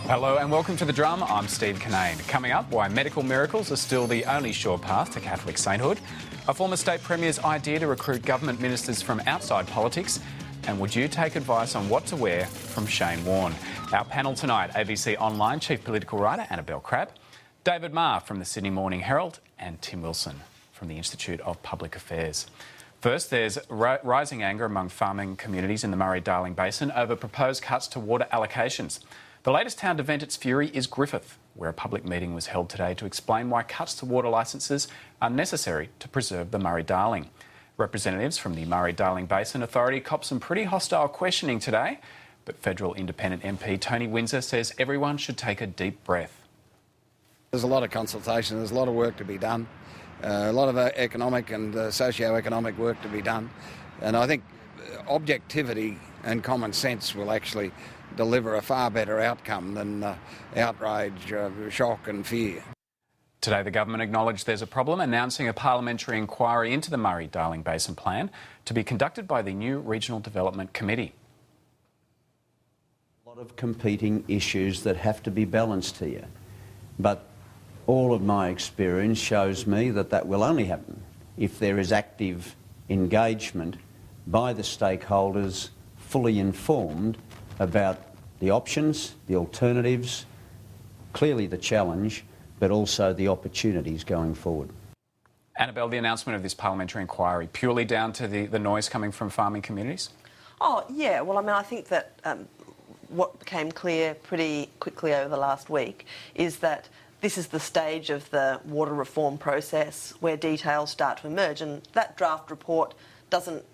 Hello and welcome to The Drum. I'm Steve Cannane. Coming up, why medical miracles are still the only sure path to Catholic sainthood, a former state premier's idea to recruit government ministers from outside politics, and would you take advice on what to wear from Shane Warne? Our panel tonight, ABC Online Chief Political Writer Annabel Crabb, David Marr from the Sydney Morning Herald, and Tim Wilson from the Institute of Public Affairs. First, there's rising anger among farming communities in the Murray-Darling Basin over proposed cuts to water allocations. The latest town to vent its fury is Griffith, where a public meeting was held today to explain why cuts to water licences are necessary to preserve the Murray-Darling. Representatives from the Murray-Darling Basin Authority copped some pretty hostile questioning today, but federal independent MP Tony Windsor says everyone should take a deep breath. There's a lot of consultation, there's a lot of work to be done, a lot of economic and socio-economic work to be done, and I think objectivity and common sense will actually deliver a far better outcome than outrage, shock and fear. Today the government acknowledged there's a problem, announcing a parliamentary inquiry into the Murray-Darling Basin plan to be conducted by the new Regional Development Committee. A lot of competing issues that have to be balanced here, but all of my experience shows me that that will only happen if there is active engagement by the stakeholders, fully informed about the options, the alternatives, clearly the challenge, but also the opportunities going forward. Annabel, the announcement of this parliamentary inquiry, purely down to the noise coming from farming communities? Oh, yeah. Well, I mean, I think that what became clear pretty quickly over the last week is that this is the stage of the water reform process where details start to emerge, and that draft report doesn't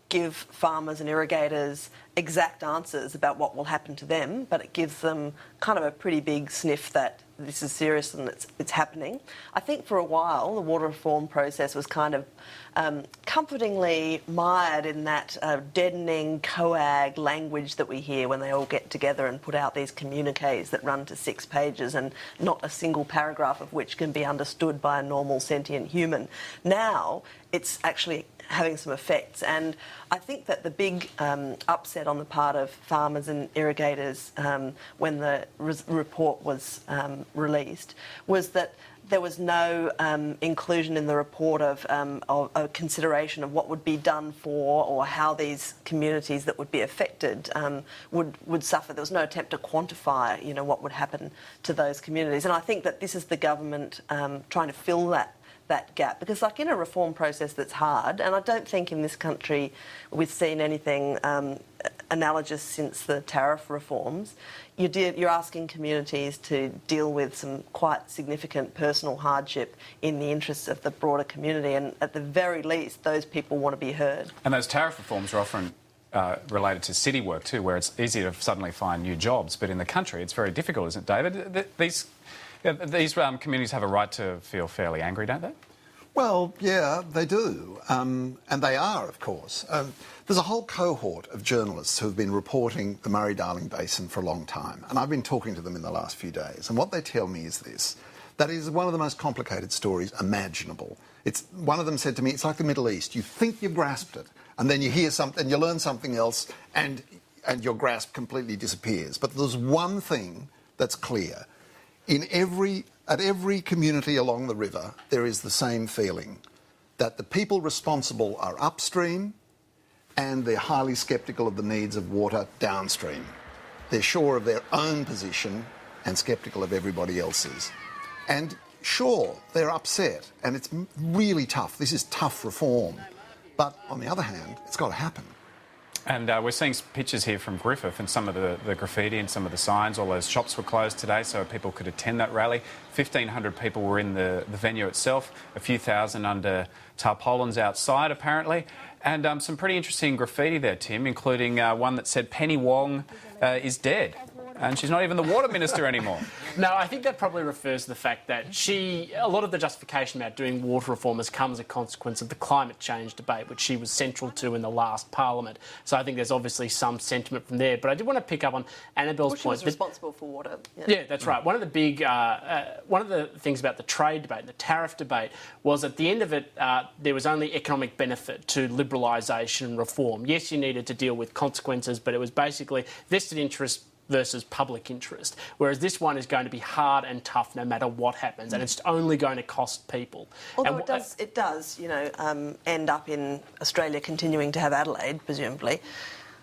give farmers and irrigators exact answers about what will happen to them, but it gives them kind of a pretty big sniff that this is serious and it's happening. I think for a while the water reform process was kind of comfortingly mired in that deadening coag language that we hear when they all get together and put out these communiques that run to 6 pages and not a single paragraph of which can be understood by a normal sentient human. Now it's actually having some effects, and I think that the big upset on the part of farmers and irrigators when the report was released was that there was no inclusion in the report of a consideration of what would be done for or how these communities that would be affected would suffer. There was no attempt to quantify, you know, what would happen to those communities, and I think that this is the government trying to fill that gap, because like in a reform process that's hard, and I don't think in this country we've seen anything analogous since the tariff reforms, you're asking communities to deal with some quite significant personal hardship in the interests of the broader community, and at the very least those people want to be heard. And those tariff reforms are often related to city work too, where it's easy to suddenly find new jobs, but in the country it's very difficult, isn't it, David? These communities have a right to feel fairly angry, don't they? Well, yeah, they do. And they are, of course. There's a whole cohort of journalists who have been reporting the Murray-Darling Basin for a long time, and I've been talking to them in the last few days, and what they tell me is this: that is one of the most complicated stories imaginable. One of them said to me, it's like the Middle East. You think you've grasped it, and then you hear something, you learn something else, and your grasp completely disappears. But there's one thing that's clear. At every community along the river, there is the same feeling, that the people responsible are upstream and they're highly sceptical of the needs of water downstream. They're sure of their own position and sceptical of everybody else's. And sure, they're upset, and it's really tough. This is tough reform. But on the other hand, it's got to happen. And we're seeing pictures here from Griffith, and some of the graffiti and some of the signs. All those shops were closed today so people could attend that rally. 1,500 people were in the venue itself, a few thousand under tarpaulins outside apparently, and some pretty interesting graffiti there, Tim, including one that said Penny Wong is dead. And she's not even the water minister anymore. No, I think that probably refers to the fact that a lot of the justification about doing water reform has come as a consequence of the climate change debate, which she was central to in the last parliament. So I think there's obviously some sentiment from there. But I did want to pick up on Annabel's point. She was responsible for water. Yeah, that's right. One of the things about the trade debate and the tariff debate was at the end of it, there was only economic benefit to liberalisation and reform. Yes, you needed to deal with consequences, but it was basically vested interest versus public interest, whereas this one is going to be hard and tough no matter what happens, and it's only going to cost people. Although it does, end up in Australia continuing to have Adelaide, presumably.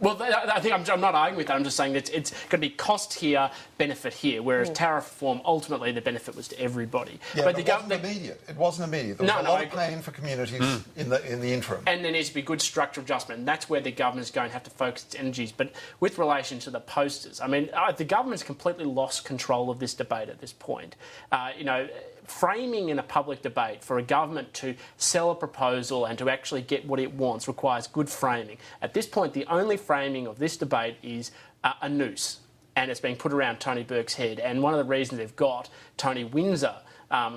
Well, I think I'm not arguing with that. I'm just saying that it's going to be cost here, benefit here, whereas tariff reform, ultimately, the benefit was to everybody. Yeah, but it wasn't immediate. It wasn't immediate. There was a lot of pain for communities in the interim. And there needs to be good structural adjustment, and that's where the government is going to have to focus its energies. But with relation to the posters, I mean, the government's completely lost control of this debate at this point. Framing in a public debate for a government to sell a proposal and to actually get what it wants requires good framing. At this point, the only framing of this debate is a noose, and it's being put around Tony Burke's head. And one of the reasons they've got Tony Windsor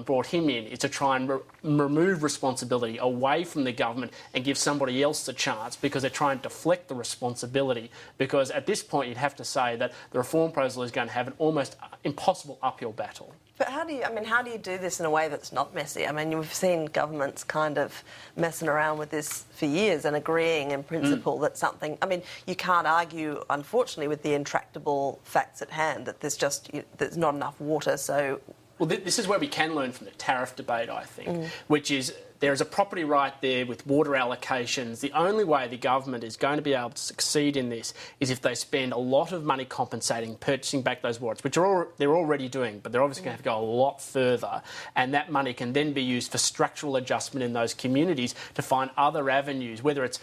brought him in is to try and remove responsibility away from the government and give somebody else the chance, because they're trying to deflect the responsibility. Because at this point, you'd have to say that the reform proposal is going to have an almost impossible uphill battle. But how do you do this in a way that's not messy? I mean, we've seen governments kind of messing around with this for years and agreeing in principle that something... I mean, you can't argue, unfortunately, with the intractable facts at hand, that there's not enough water, so... Well, this is where we can learn from the tariff debate, I think, which is there is a property right there with water allocations. The only way the government is going to be able to succeed in this is if they spend a lot of money compensating, purchasing back those waters, which they're already doing, but they're obviously going to have to go a lot further. And that money can then be used for structural adjustment in those communities to find other avenues, whether it's,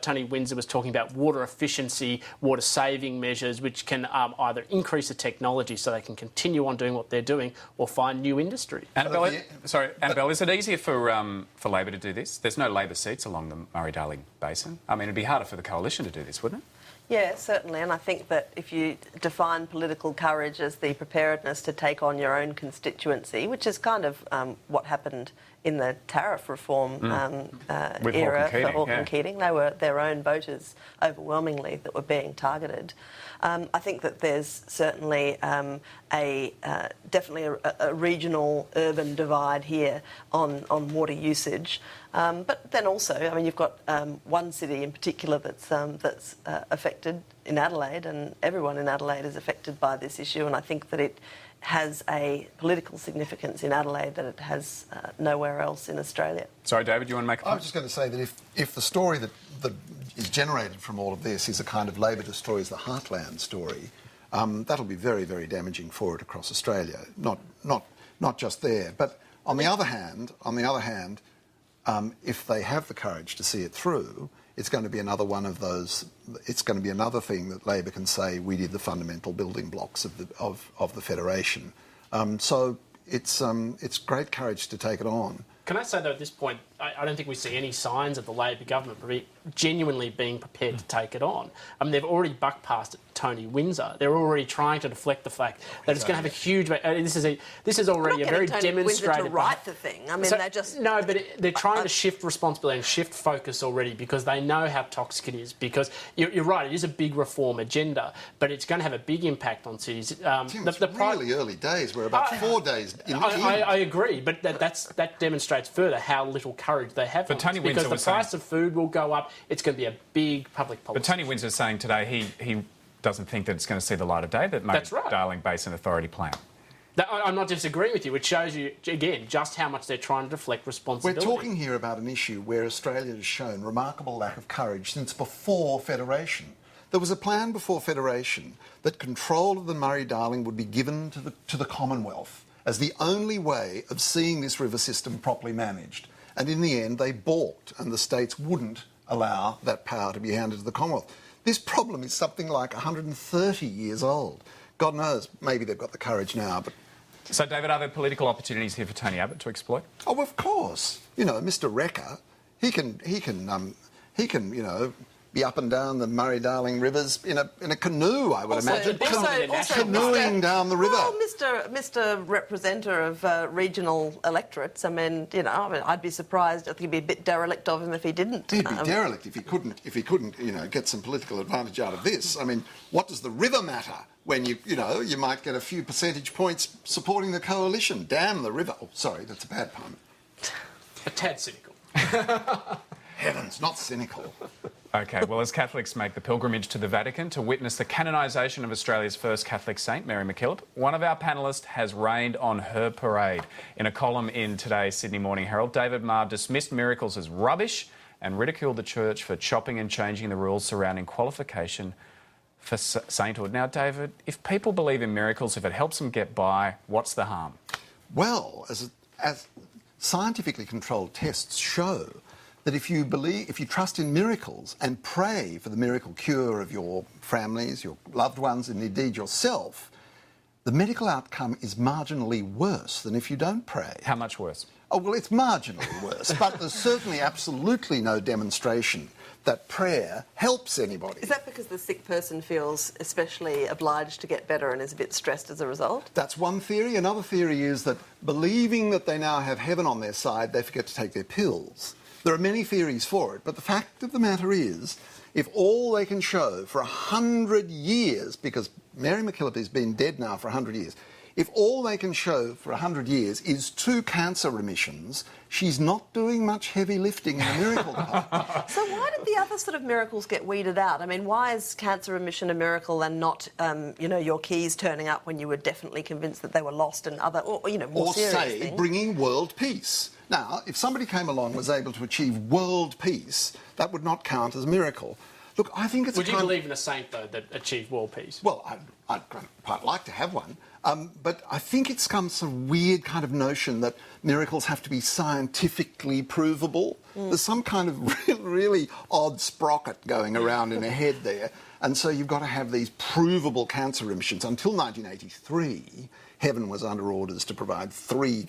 Tony Windsor was talking about water efficiency, water saving measures, which can either increase the technology so they can continue on doing what they're doing or find new industry. Annabel, is it easier for Labor to do this? There's no Labor seats along the Murray-Darling Basin. I mean, it'd be harder for the coalition to do this, wouldn't it? Yeah, certainly, and I think that if you define political courage as the preparedness to take on your own constituency, which is kind of what happened in the tariff reform era for Hawke and Keating, they were their own voters overwhelmingly that were being targeted. I think that there's certainly definitely a regional urban divide here on water usage. But then also, I mean, you've got one city in particular that's affected in Adelaide, and everyone in Adelaide is affected by this issue, and I think that it has a political significance in Adelaide that it has nowhere else in Australia. Sorry, David, you want to make a point? I was just going to say that if the story that is generated from all of this is a kind of Labor destroys the heartland story, that'll be very, very damaging for it across Australia. Not just there, but on the other hand, if they have the courage to see it through, it's going to be another one of those. It's going to be another thing that Labor can say we did the fundamental building blocks of the federation. So it's great courage to take it on. Can I say, though, at this point, I don't think we see any signs of the Labor government genuinely being prepared to take it on. I mean, they've already buck passed Tony Windsor. They're already trying to deflect the fact that it's going to have a huge... This is already a very demonstrated... Windsor to write the thing. I mean, they just... No, but they're trying to shift responsibility and shift focus already because they know how toxic it is. Because you're right, it is a big reform agenda, but it's going to have a big impact on cities. It's really early days. We're about 4 days in. I agree, but that demonstrates further how little courage they have. But Tony Windsor because the price of food will go up. It's going to be a big public policy. But Tony Windsor is saying today he doesn't think that it's going to see the light of day, that Murray-Darling Basin Authority plan. I'm not disagreeing with you. It shows you, again, just how much they're trying to deflect responsibility. We're talking here about an issue where Australia has shown remarkable lack of courage since before Federation. There was a plan before Federation that control of the Murray-Darling would be given to the Commonwealth as the only way of seeing this river system properly managed. And in the end, they balked, and the states wouldn't allow that power to be handed to the Commonwealth. This problem is something like 130 years old. God knows, maybe they've got the courage now, but... So, David, are there political opportunities here for Tony Abbott to exploit? Oh, of course. You know, Mr. Wrecker, he can, be up and down the Murray-Darling rivers in a canoe, I would imagine. Canoeing down the river. Well, Mr. Representative of regional electorates, I'd be surprised. I think it'd be a bit derelict of him if he didn't. He'd be derelict if he couldn't, get some political advantage out of this. I mean, what does the river matter when you might get a few percentage points supporting the coalition? Damn the river. Oh, sorry, that's a bad pun. A tad cynical. Heavens, not cynical. OK, well, as Catholics make the pilgrimage to the Vatican to witness the canonisation of Australia's first Catholic saint, Mary MacKillop, one of our panellists has rained on her parade. In a column in today's Sydney Morning Herald, David Marr dismissed miracles as rubbish and ridiculed the church for chopping and changing the rules surrounding qualification for sainthood. Now, David, if people believe in miracles, if it helps them get by, what's the harm? Well, as scientifically controlled tests show, that if you trust in miracles and pray for the miracle cure of your families, your loved ones, and indeed yourself, the medical outcome is marginally worse than if you don't pray. How much worse? Oh, well, it's marginally worse, but there's certainly absolutely no demonstration that prayer helps anybody. Is that because the sick person feels especially obliged to get better and is a bit stressed as a result? That's one theory. Another theory is that believing that they now have heaven on their side, they forget to take their pills. There are many theories for it, but the fact of the matter is, if all they can show for 100 years, because Mary MacKillop has been dead now for 100 years, if all they can show for 100 years is 2 cancer remissions, she's not doing much heavy lifting in the miracle department. So why did the other sort of miracles get weeded out? I mean, why is cancer remission a miracle and not, your keys turning up when you were definitely convinced that they were lost and other, more serious say, things? Bringing world peace. Now, if somebody came along and was able to achieve world peace, that would not count as a miracle. Look, I think it's... Would you believe in a saint, though, that achieved world peace? Well, I'd quite like to have one. But I think it's some weird kind of notion that miracles have to be scientifically provable. There's some kind of really odd sprocket going around in her head there. And so you've got to have these provable cancer remissions. Until 1983, heaven was under orders to provide three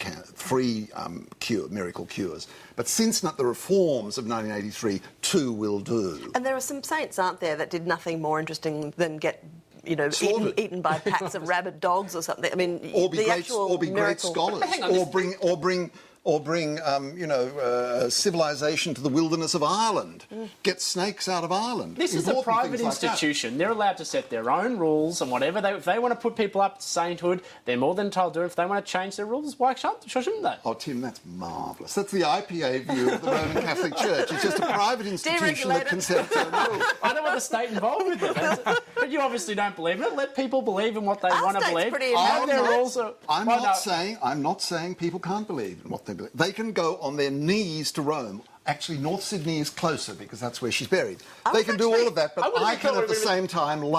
miracle cures. But since the reforms of 1983, 2 will do. And there are some saints, aren't there, that did nothing more interesting than get eaten by packs of rabid dogs or something. I mean, or be the great scholars, or bring civilization to the wilderness of Ireland. Get snakes out of Ireland. This is a private institution. They're allowed to set their own rules and whatever. If they want to put people up to sainthood, they're more than entitled to do it. If they want to change their rules, why shouldn't they? Oh, Tim, that's marvellous. That's the IPA view of the Roman Catholic Church. It's just a private institution that can set its own rules. I don't want the state involved with it. But you obviously don't believe in it. Let people believe in what they want to believe. I'm not saying people can't believe in what they believe. They can go on their knees to Rome. Actually, North Sydney is closer because that's where she's buried. They can do all of that, but I can at the same time lie.